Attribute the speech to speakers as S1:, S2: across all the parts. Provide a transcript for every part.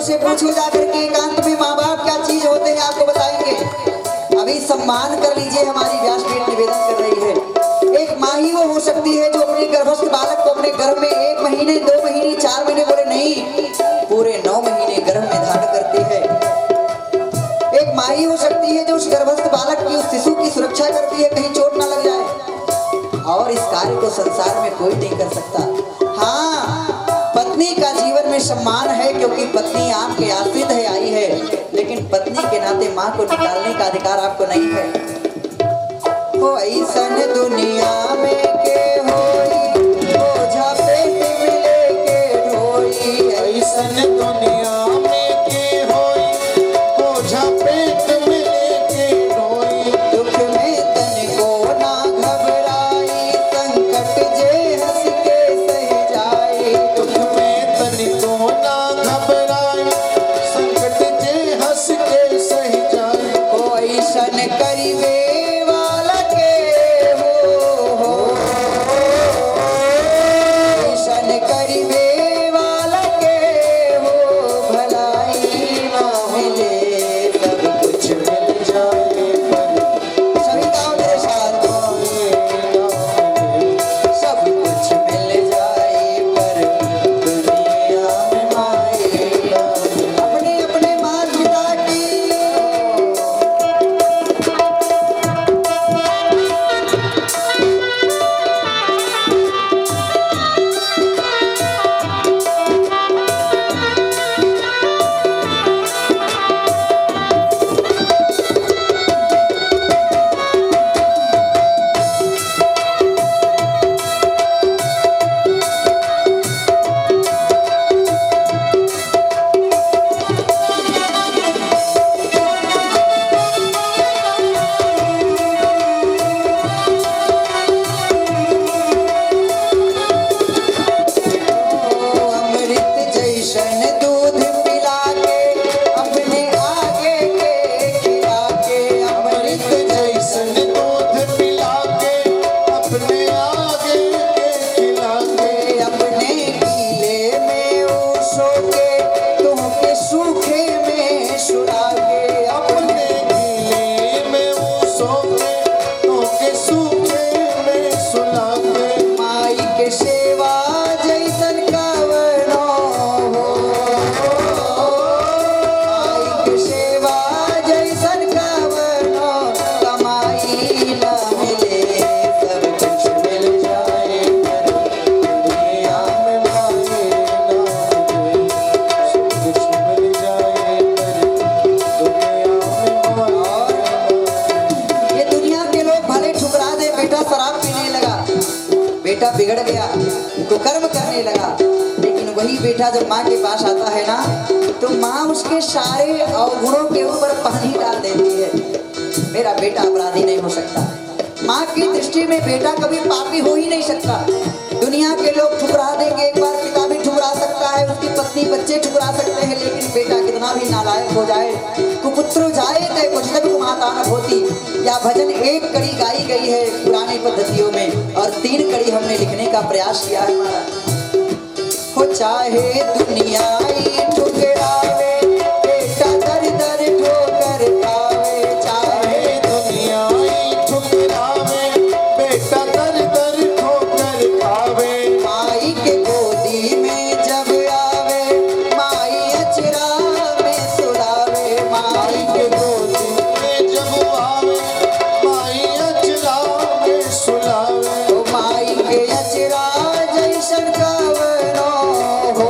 S1: से पूछो जाकर के एकांत में माँ बाप क्या चीज होते हैं आपको बताएंगे। अभी सम्मान कर लीजिए, हमारी व्यासपीठ निवेदन कर रही है। एक माँ ही वो हो सकती है जो अपने गर्भस्थ बालक को अपने गर्भ में 1 महीने 2 महीने 4 महीने बोले नहीं, पूरे 9 महीने गर्भ में धारण करती है। एक माँ ही हो सकती है जो उस गर्भस्थ बालक की, उस शिशु की सुरक्षा करती है, कहीं चोट ना लग जाए। और इस कार्य को संसार में कोई नहीं कर सकता। हाँ, पत्नी का जीवन में सम्मान है क्योंकि पत्नी आपके आश्रित है, आई है, लेकिन पत्नी के नाते माँ को निकालने का अधिकार आपको नहीं है। ओ ऐसन दुनिया में के होई, बोझा पेट में लेके ढोई।
S2: ऐसन दुनिया में के होई, बोझा पेट में लेके ढोई।
S1: दुख में तनिको ना घबराई, संकट जे हंस के सह जाई।
S2: दुख में तनिको ना घबराई, संकट जे हंस के सही जाए।
S1: ओ ऐसन करिवे वाला के हो, ऐसन करिवे वाला के हो, भलाई ना मिले सब कुछ मिल जाए पर। सभी गाँव मेरे साथ, सब कुछ मिल जाए पर दुनिया में माए ना। अपने अपने माता पिता की अमृत जैसन दूध पिला के अपने आगे के खिला के।
S2: अमृत जैसन दूध पिला के अपने आगे के खिला के।
S1: अपने गीले में ओसो के तुमके सूखे में सुला के।
S2: अपने गीले में वो सोके, तोके सूखे में सुला के।
S1: माई के सेवा जैसन कवनो हो, माई के सेवा जैसन कवनो, कमाई ना मिले सब कुछ मिल जाए पर दुनिया में
S2: माए ना मिले, सब कुछ मिल जाए पर दुनिया में माए।
S1: ये दुनिया के लोग भले ठुकरा दे, बेटा शराब पीने लगा, बेटा बिगड़ गया, कुकर्म करने लगा, लेकिन वही बेटा जब माँ के पास आता है ना, तो माँ उसके सारे अवगुणों के ऊपर पानी डाल देती है। मेरा बेटा अपराधी नहीं हो सकता। माँ की दृष्टि में बेटा कभी पापी हो ही नहीं सकता। दुनिया के लोग ठुकरा देंगे, एक बार पिता भी ठुकरा सकता है, उसकी पत्नी बच्चे ठुकरा सकते हैं, लेकिन बेटा कितना भी नालायक हो जाए, कुपुत्रो जाए तय कुछ माता न होती, या भजन एक कड़ी गाई गई है पुरानी पद्धतियों में और 3 कड़ी हमने लिखने का प्रयास किया है हमारा। हो चाहे दुनिया ही ठुकरावे, बेटा दर दर ठोकर खावे। चाहे
S2: दुनिया ही ठुकरावे, बेटा दर दर ठोकर खावे।
S1: माई के गोदी में जब आवे, माई अचरा में सुलावे। माई के गोदी
S2: में जब आवे, माई अचरा में सुलावे।
S1: ओ माई के अचरा जैसन कवनो हो,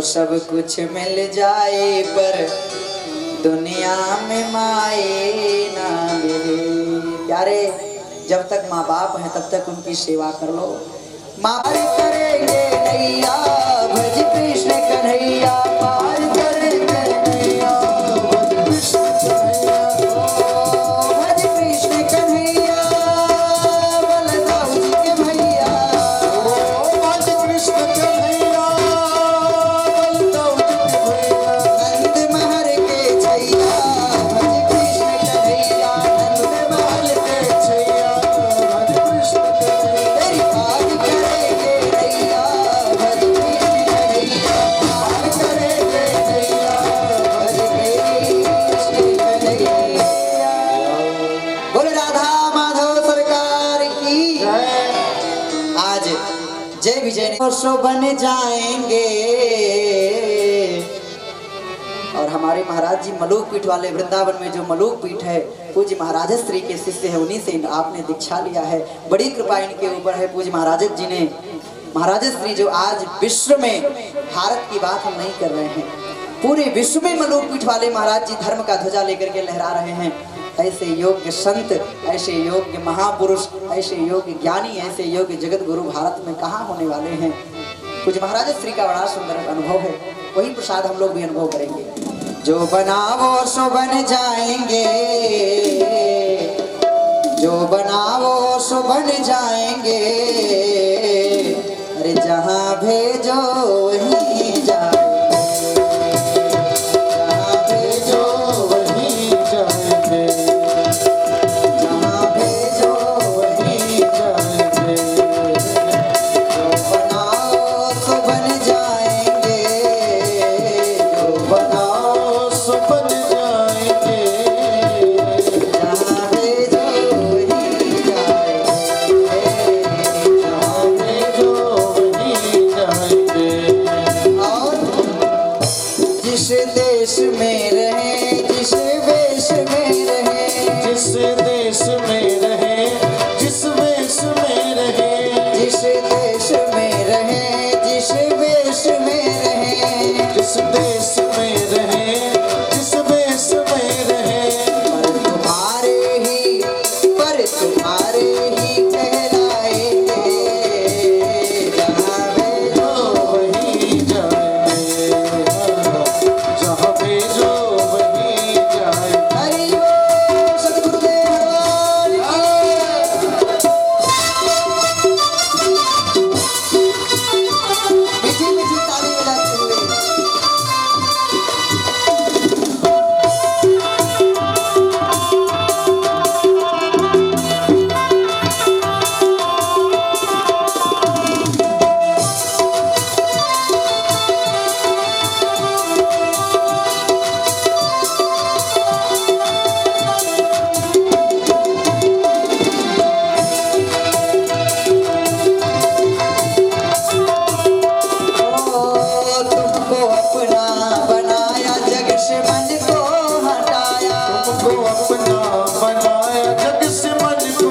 S1: सब कुछ मिल जाए पर दुनिया में माए ना मिले। प्यारे, जब तक माँ बाप है तब तक उनकी सेवा कर लो। माँ पार करेंगे नैया, भज कृष्ण कन्हैया, पार करेंगे नैया, भज कृष्ण कन्हैया, भज कृष्ण कन्हैया, बलदाऊ जी के भैया,
S2: भज कृष्ण कन्हैया, बलदाऊ जी के भैया,
S1: नंद महर के छैया, भज कृष्ण कन्हैया, नंद महर के
S2: छैया, भज कृष्ण कन्हैया,
S1: तेरी पार करेंगे नैया, भज कृष्ण कन्हैया, पार करेंगे नैया, भज कृष्ण कन्हैया। बोले राधा माधव सरकार की। आज जय विजय वर्षों बन जाएंगे। और हमारे महाराज जी मलूक पीठ वाले, वृंदावन में जो मलूक पीठ है, पूज्य महाराज श्री के शिष्य है, उन्हीं से आपने दीक्षा लिया है। बड़ी कृपा इनके ऊपर है। पूज्य महाराज जी ने, महाराज श्री जो आज विश्व में, भारत की बात हम नहीं कर रहे हैं, पूरे विश्व में मलूक पीठ वाले महाराज जी धर्म का ध्वजा लेकर के लहरा रहे हैं। ऐसे योग्य संत, ऐसे योग्य महापुरुष, ऐसे योग्य ज्ञानी, ऐसे योग्य जगत गुरु भारत में कहाँ होने वाले हैं। कुछ महाराज श्री का बड़ा सुंदर अनुभव है, वही प्रसाद हम लोग भी अनुभव करेंगे। जो बनावो सो बन जाएंगे, जो बनावो सो बन जाएंगे, अरे जहाँ भेजो वहीं जाएंगे, जहाँ भेजो वहीं जाएंगे, जहाँ भेजो वहीं जाएंगे। जो बनाओ सो बन जाएंगे, जो बनाओ
S2: सो बन जाएंगे,
S1: जहाँ भेजो वहीं जाएंगे,
S2: जहाँ भेजो वहीं जाएंगे।
S1: और जिस देश में रहे, जिस वेश में रहे,
S2: जिस देश में रहे, जिस वेश में रहे,
S1: जिस देश में रहे, जिस वेश में रहे,
S2: जिस देश में रहे, जिस वेश में रहे,
S1: पर तुम्हारे ही कहलाएंगे, जहाँ भेजो
S2: वहीं जाएंगे, जहाँ भेजो वहीं जाएंगे।
S1: हरि बोल सद्गुरुदेव भगवान की। मीठी मीठी ताली बजाते हुए तुमको अपना बनाया, जग से मन को हटाया,
S2: तुमको अपना बनाया, जग से मन को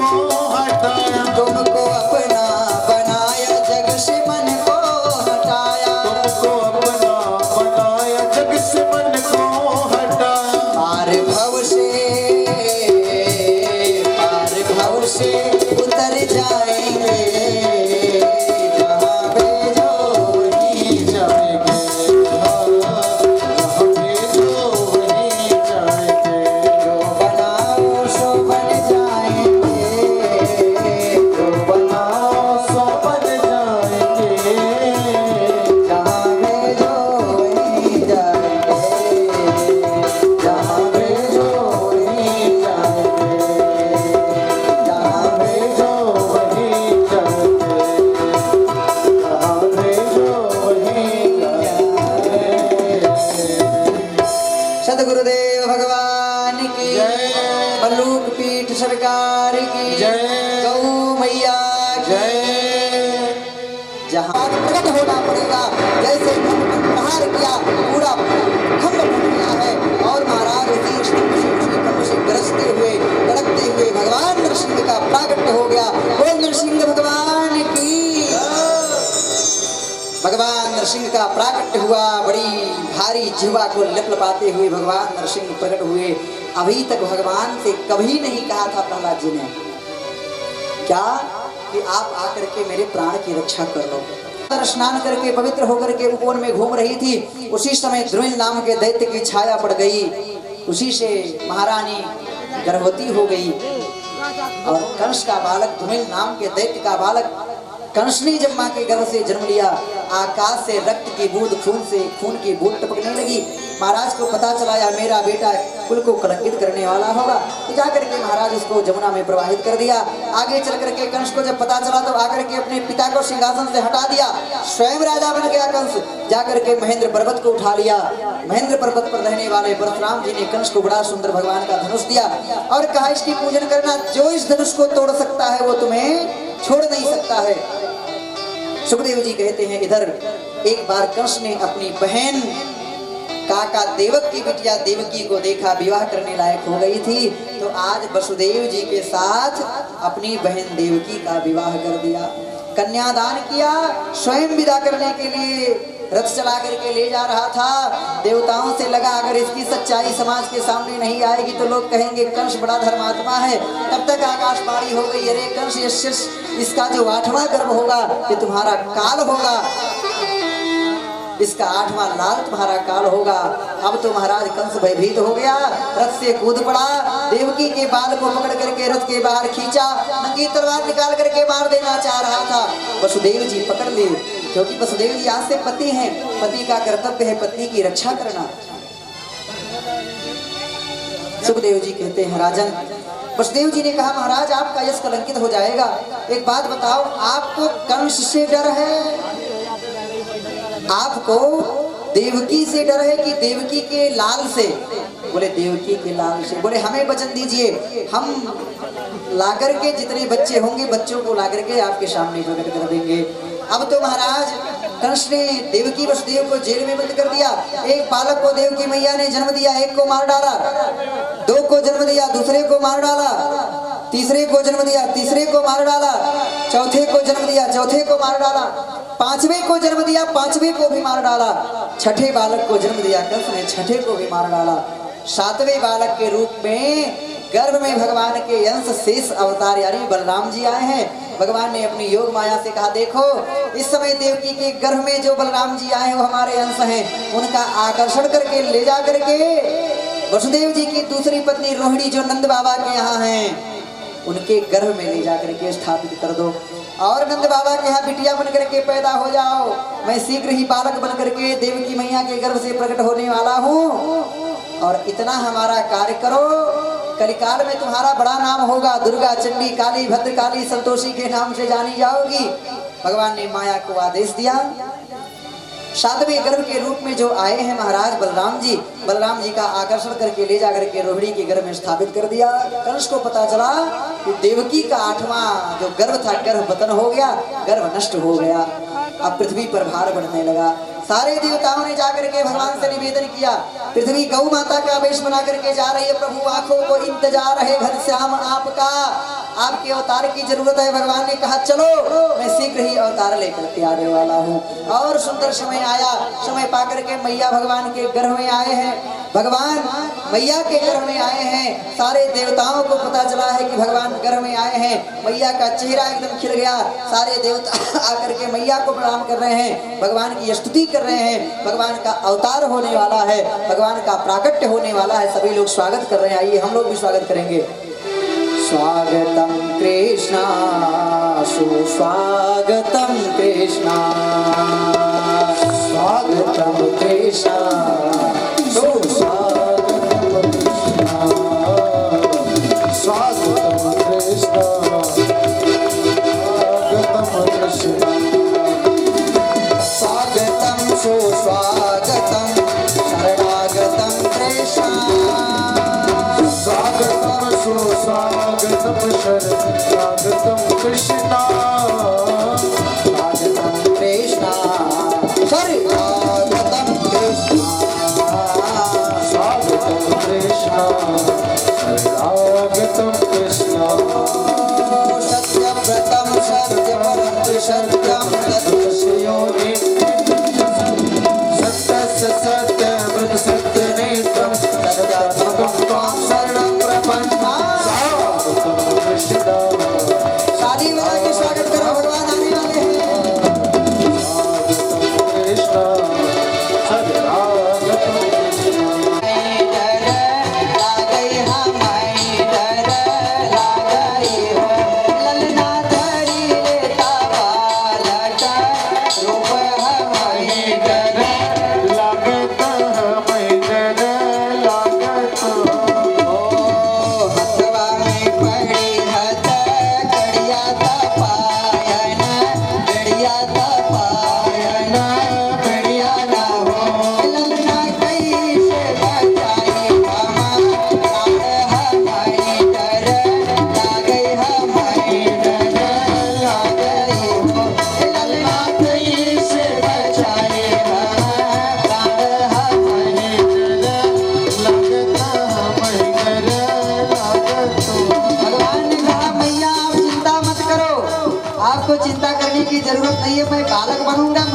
S2: हटाया,
S1: तुमको अपना बनाया, जग से मन को हटाया,
S2: तुमको अपना बनाया, जग से मन को हटाया।
S1: पार भव से उतर जाएंगे, जहाँ भेजो
S2: वहीं जाएंगे, जहाँ भेजो वहीं जाएंगे।
S1: जो बनाओ सो बन जाएंगे,
S2: जो बनाओ सो बन जाएंगे,
S1: जहाँ भेजो वहीं जाएंगे, जहाँ भेजो
S2: वहीं जाएंगे,
S1: जहाँ भेजो
S2: वहीं जाएंगे, जहाँ भेजो वहीं जाएंगे।
S1: सद्गुरुदेव भगवान की
S2: जय।
S1: मलूक पीठ सरकार की
S2: जय।
S1: गौ मैया की
S2: जय।
S1: जहाँ प्रकट होना पड़ेगा, जैसे खंड पर प्रहार किया, पूरा खंड फट गया है, और महाराज उसी खंड से गरजते हुए, कड़कते हुए भगवान नरसिंह का प्राकट्य हो गया। बोल नरसिंह भगवान की। भगवान नरसिंह का प्राकट्य हुआ। बड़ी भारी जिह्वा को लपलपाते हुए भगवान नरसिंह प्रकट हुए। अभी तक भगवान से कभी नहीं कहा था प्रहलाद जी ने क्या कि आप आकर के मेरे प्राण की रक्षा कर लो। स्नान करके पवित्र होकर के उपवन में घूम रही थी, उसी समय द्रोण नाम के दैत्य की छाया पड़ गई। उसी से महारानी गर्भवती हो गई और कंस का बालक द्रोण नाम के दैत्य का बालक कंस ने जब मां के गर्भ से जन्म लिया, आकाश से रक्त की बूंद खून की बूंद टपकने लगी। महाराज को पता चला या मेरा बेटा कुल को कलंकित करने वाला होगा, तो जाकर के महाराज उसको जमुना में प्रवाहित कर दिया। आगे चल करके कंस को जब पता चला तो आकर के अपने पिता को सिंहासन से हटा दिया, स्वयं राजा बन गया कंस। जाकर के महेंद्र पर्वत को उठा लिया। महेंद्र पर्वत पर रहने वाले परशुराम जी ने कंस को बड़ा सुंदर भगवान का धनुष दिया और कहा इसकी पूजन करना, जो इस धनुष को तोड़ सकता है वो तुम्हें छोड़ नहीं सकता है। सुखदेव जी कहते हैं इधर एक बार कंस ने अपनी बहन काका देवक की बिटिया देवकी को देखा, विवाह करने लायक हो गई थी, तो आज वसुदेव जी के साथ अपनी बहन देवकी का विवाह कर दिया, कन्यादान किया। स्वयं विदा करने के लिए रथ चला करके ले जा रहा था। देवताओं से लगा अगर इसकी सच्चाई समाज के सामने नहीं आएगी तो लोग कहेंगे कंस बड़ा धर्मात्मा है। तब तक आकाशवाणी हो गई, अरे कंस इसका जो 8वां गर्भ होगा ये तुम्हारा काल होगा, इसका 8वां लाल तुम्हारा काल होगा। अब तो महाराज कंस भयभीत हो गया, रथ से कूद पड़ा, देवकी के बाल को पकड़ करके रथ के बाहर खींचा, नंगी तलवार निकाल करके मार देना चाह रहा था। वसुदेव जी पकड़ लिए, क्योंकि वसुदेव जी आज से पति हैं, पति का कर्तव्य है पत्नी की रक्षा करना। सुखदेव जी कहते हैं राजन, वसुदेव जी ने कहा महाराज आपका यश कलंकित हो जाएगा, एक बात बताओ आपको कंस से डर है, आपको देवकी से डर है कि देवकी के लाल से? बोले देवकी के लाल से। बोले हमें वचन दीजिए, हम लाकर के जितने बच्चे होंगे बच्चों को लाकर के आपके सामने प्रकट कर देंगे। अब तो महाराज कंस ने देवकी वसुदेव को जेल में बंद कर दिया। एक बालक को देवकी मैया ने जन्म दिया, एक को मार डाला, 2 को जन्म दिया, दूसरे को मार डाला, तीसरे को जन्म दिया, तीसरे को मार डाला, चौथे को जन्म दिया, चौथे को मार डाला, 5वें को जन्म दिया, 5वें को भी मार डाला, 6ठे बालक को जन्म दिया कंस ने, 6ठे को भी मार डाला। 7वें बालक के रूप में गर्भ में भगवान के अंश शेष अवतार यानी बलराम जी आए हैं। भगवान ने अपनी योग माया से कहा देखो इस समय देवकी के गर्भ में जो बलराम जी आए हैं वो हमारे अंश हैं, उनका आकर्षण करके ले जा करके वसुदेव जी की दूसरी पत्नी रोहिणी जो नंद बाबा के यहाँ हैं उनके गर्भ में ले जा करके स्थापित कर दो और नंद बाबा के यहाँ बिटिया बन करके पैदा हो जाओ। मैं शीघ्र ही बालक बन करके देवकी मैया के गर्भ से प्रकट होने वाला हूँ और इतना हमारा कार्य करो, कलिकाल में तुम्हारा बड़ा नाम होगा, दुर्गा चंडी काली भद्रकाली संतोषी के नाम से जानी जाओगी। भगवान ने माया को आदेश दिया। 7वें गर्भ के रूप में जो आए हैं महाराज बलराम जी का आकर्षण करके ले जा करके रोहिणी के गर्भ में स्थापित कर दिया। कंस को पता चला कि देवकी का 8वां जो गर्भ था गर्भ पतन हो गया, गर्भ नष्ट हो गया, अब पृथ्वी पर भार बढ़ने लगा। सारे देवताओं ने जाकर के भगवान से निवेदन किया, पृथ्वी गौ माता का वेश बना करके जा रही है, प्रभु आंखों को इंतजार है घनश्याम आपका, आपके अवतार की जरूरत है। भगवान ने कहा चलो मैं शीघ्र ही अवतार लेकर के आने वाला हूँ। और सुंदर समय आया, समय पाकर के मैया भगवान के गर्भ में आए हैं, भगवान मैया के गर्भ में आए हैं। सारे देवताओं को पता चला है कि भगवान गर्भ में आए हैं। मैया का चेहरा एकदम खिल गया, सारे देवता आकर के मैया को प्रणाम कर रहे हैं, भगवान की स्तुति कर रहे हैं। भगवान का अवतार होने वाला है, भगवान का प्राकट्य होने वाला है, सभी लोग स्वागत कर रहे हैं। आइए हम लोग भी स्वागत करेंगे। स्वागतम कृष्णा सुस्वागतम कृष्णा, स्वागतम कृष्णा सुस्वागतम कृष्णा, स्वागतम कृष्णा स्वागतम कृष्णा, स्वागतम सुस्वागतम शरणागतम कृष्णा, स्वागतम सुस्वागतम शरणागतम कृष्णा, स्वागतम कृष्णा शरणागतम कृष्णा, स्वागतम कृष्णा शरणागतम कृष्णा, सत्यव्रतम सत्यपरम सत्यम तत्सयोनि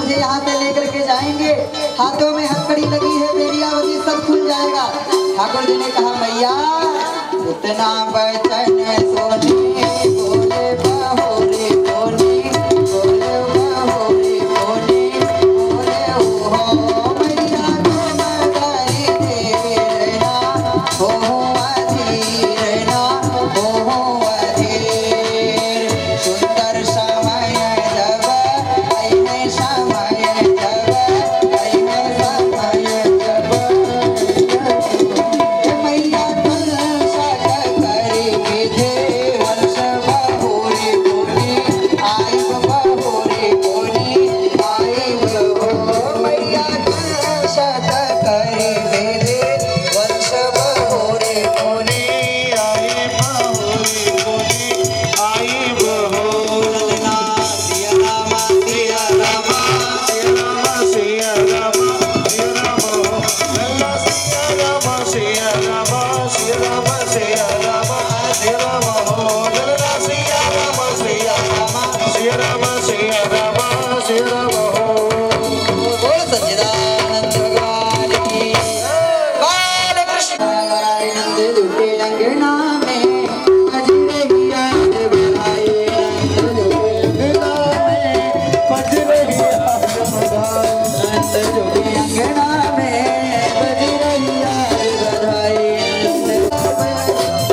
S1: मुझे यहाँ से लेकर के जाएंगे, हाथों में हथकड़ी लगी है, बेरियावती सब खुल जाएगा। ठाकुर जी ने कहा मैया उतना बचन सोने बोले बहोरे बोले बोले बहोरे बोले बोले हो मैया तुम करी देना हो अधीर ना हो अधीर सुंदर समय जब अइहे समय जब अइहे समय जब मैया कलशक करी विधे वंश बहोरे बोली आइब बहोरे बोली आइब हो मैया कलशक करी विधे वंश बहोरे बोली बोल सच्चिदानंद भगवान की बाल कृष्ण नंद झूठे अंगना में बज रही याद बधाई नंद झूठे अंगना में बज रही याद बधाई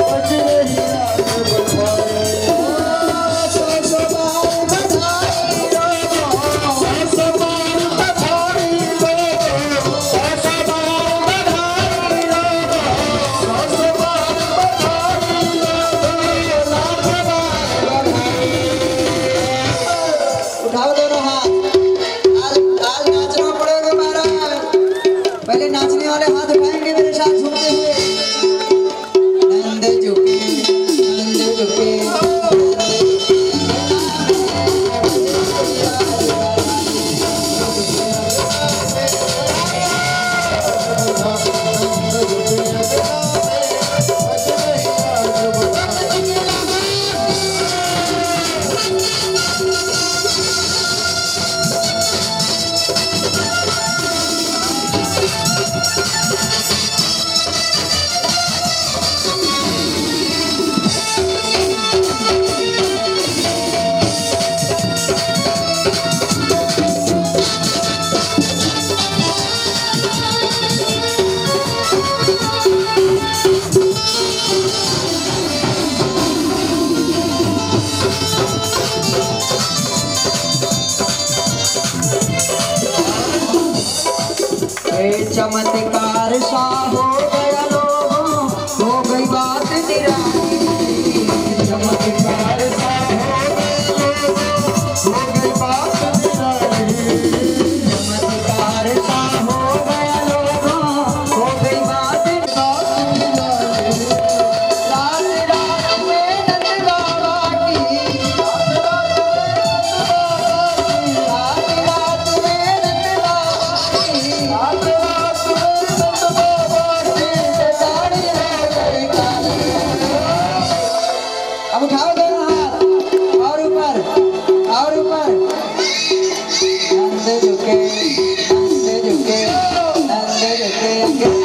S1: बज रही याद बधाई उठाओ दोनों हाथ। आज आज नाचना पड़ेगा महाराज। पहले नाचने वाले हाथ उठाएंगे मेरे साथ झूमते हुए। नंद झुके नंद झुके चमत्कार सा हो गया लोगों हो गई बात निराली चमत्कार सा हो गई बात निराली चमत्कार सा हो गया लोगों हो गई बात निराली रात रात में नंद बाबा की रात रात में नंद बाबा की अब उठाओ दोनों हाथ और ऊपर नंद झुके नंद झुके नंद झुके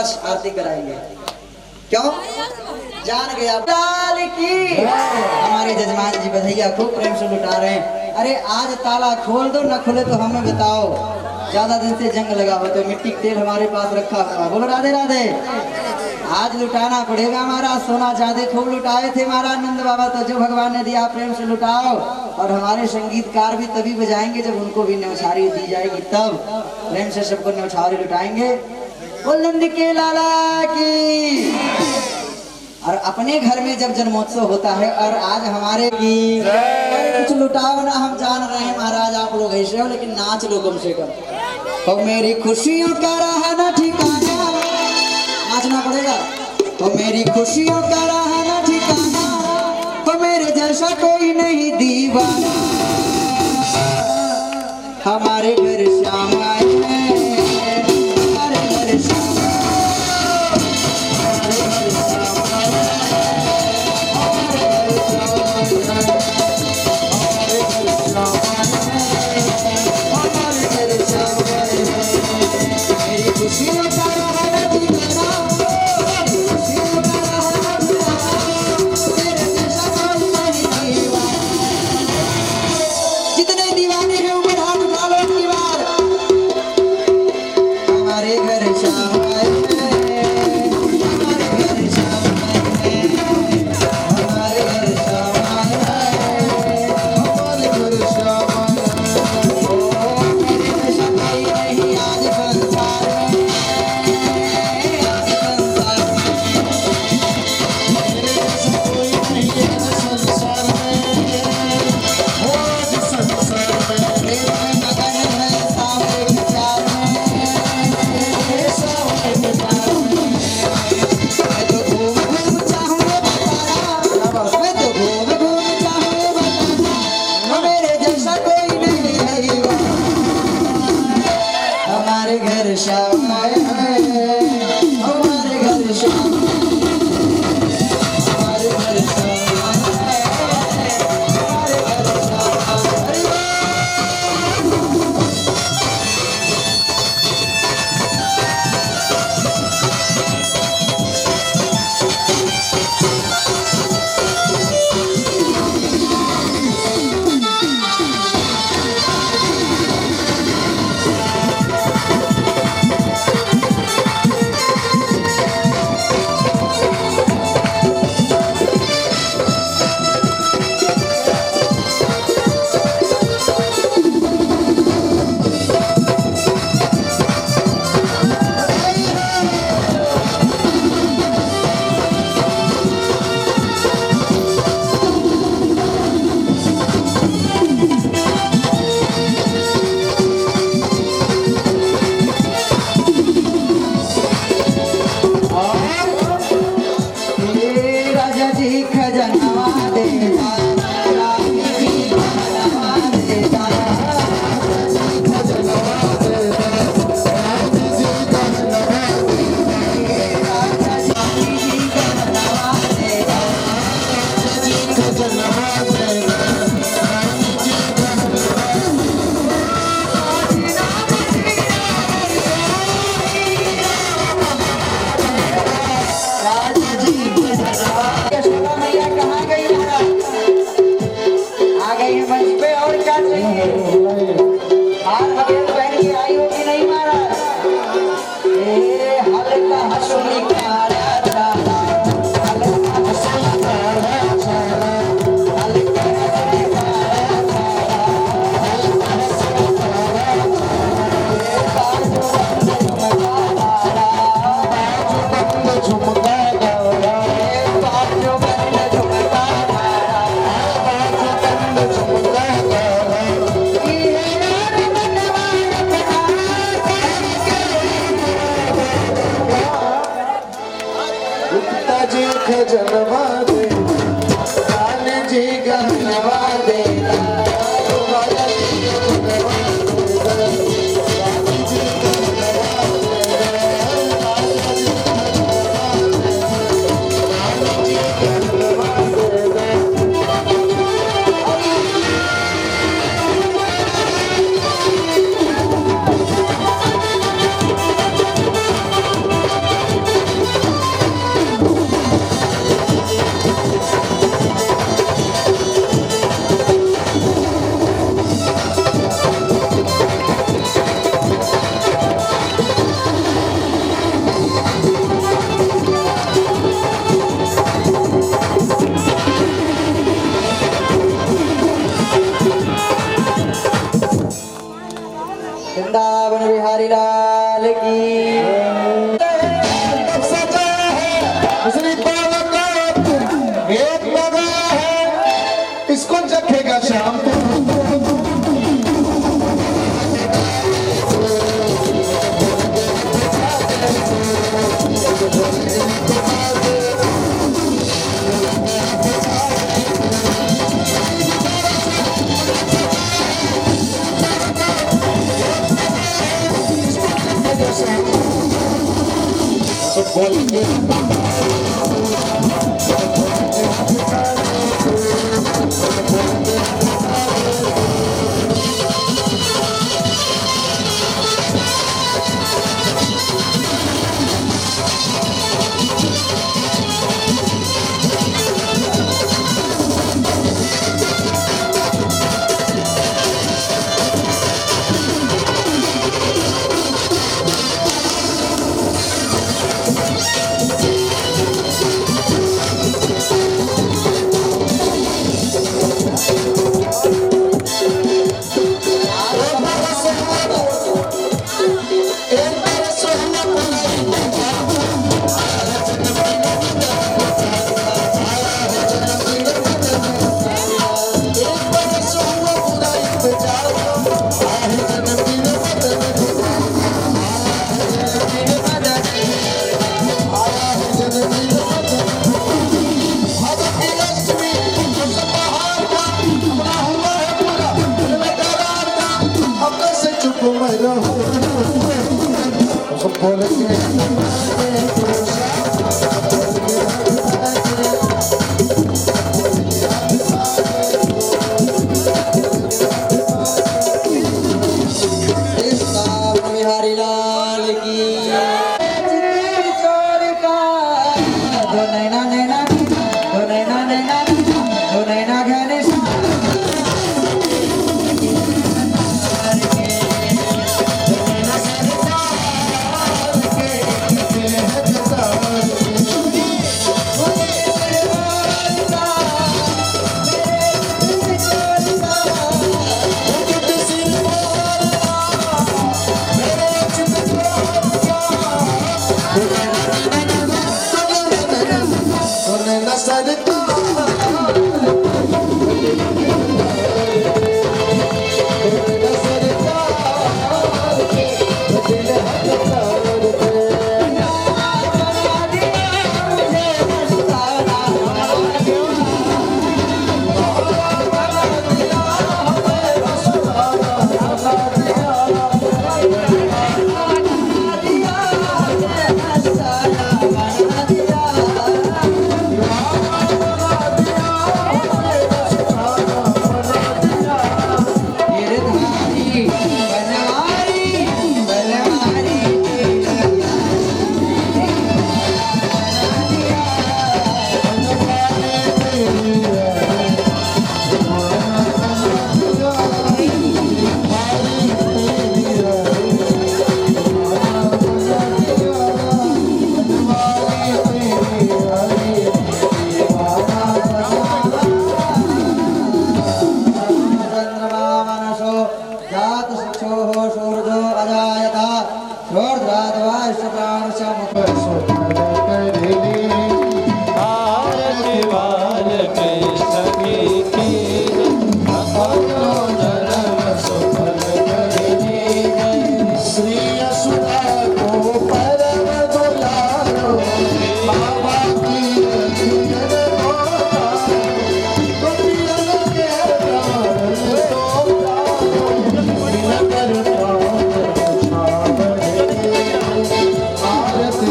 S1: बस आरती कराएंगे। क्यों? जान गया लाल की। हमारे जजमान जी बधैया खूब प्रेम से लुटा रहे हैं। अरे आज ताला खोल दो, न खुले तो हमें बताओ। ज्यादा दिन से जंग लगा हो तो मिट्टी का तेल हमारे पास रखा हुआ। बोलो राधे राधे। आज लुटाना पड़ेगा महाराज, सोना चांदी खूब लुटाए थे महाराज नंद बाबा, तो जो भगवान ने दिया प्रेम से लुटाओ। और हमारे संगीतकार भी तभी बजाएंगे जब उनको भी न्यौछारी दी जाएगी, तब प्रेम से सबको न्यौछारी लुटाएंगे। बोल नंद के लाला की। और अपने घर में जब जन्मोत्सव होता है और आज हमारे की कुछ लुटाओ ना, हम जान रहे हैं महाराज आप लोग ऐसे हो, लेकिन नाच लो कम से कम। और मेरी खुशियों का रहा ना ठिकाना, नाचना पड़ेगा। तो मेरी खुशियों का रहा ना ठिकाना, तो मेरे जैसा कोई नहीं दीवाना। हमारे घर श्याम आए हैं, हमारे घर श्याम, हमारे घर श्याम आए हैं, हमारे घर श्याम आए हैं, हमारे घर श्याम आए हैं, हमारे घर श्याम आए हैं। मेरी खुशियों का रहा ना ठिकाना,
S2: जनवा दे कान जी गनवा दे तुम्हारा जनवा
S1: बिहारी लाल की चित्तीर चोर का दो नैना नैना दो नैना नैना दो नैना घने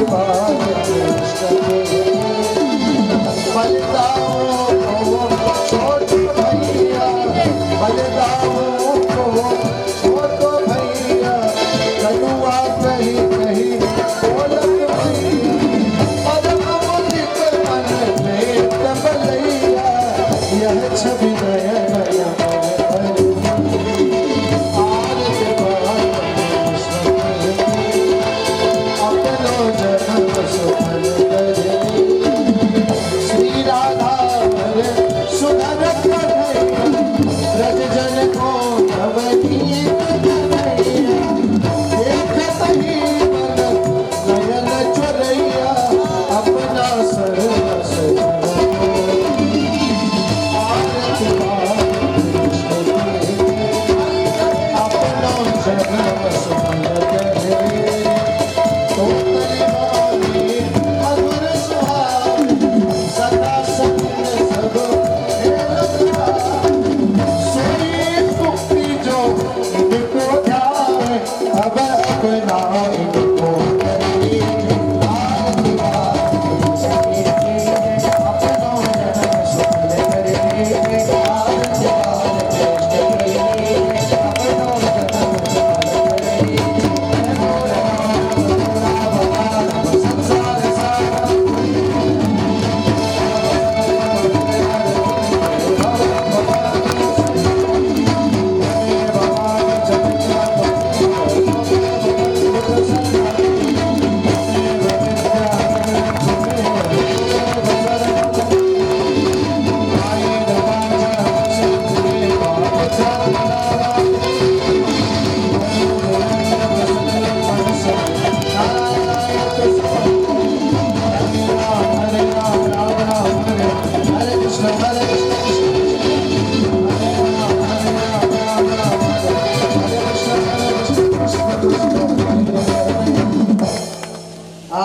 S2: Bye.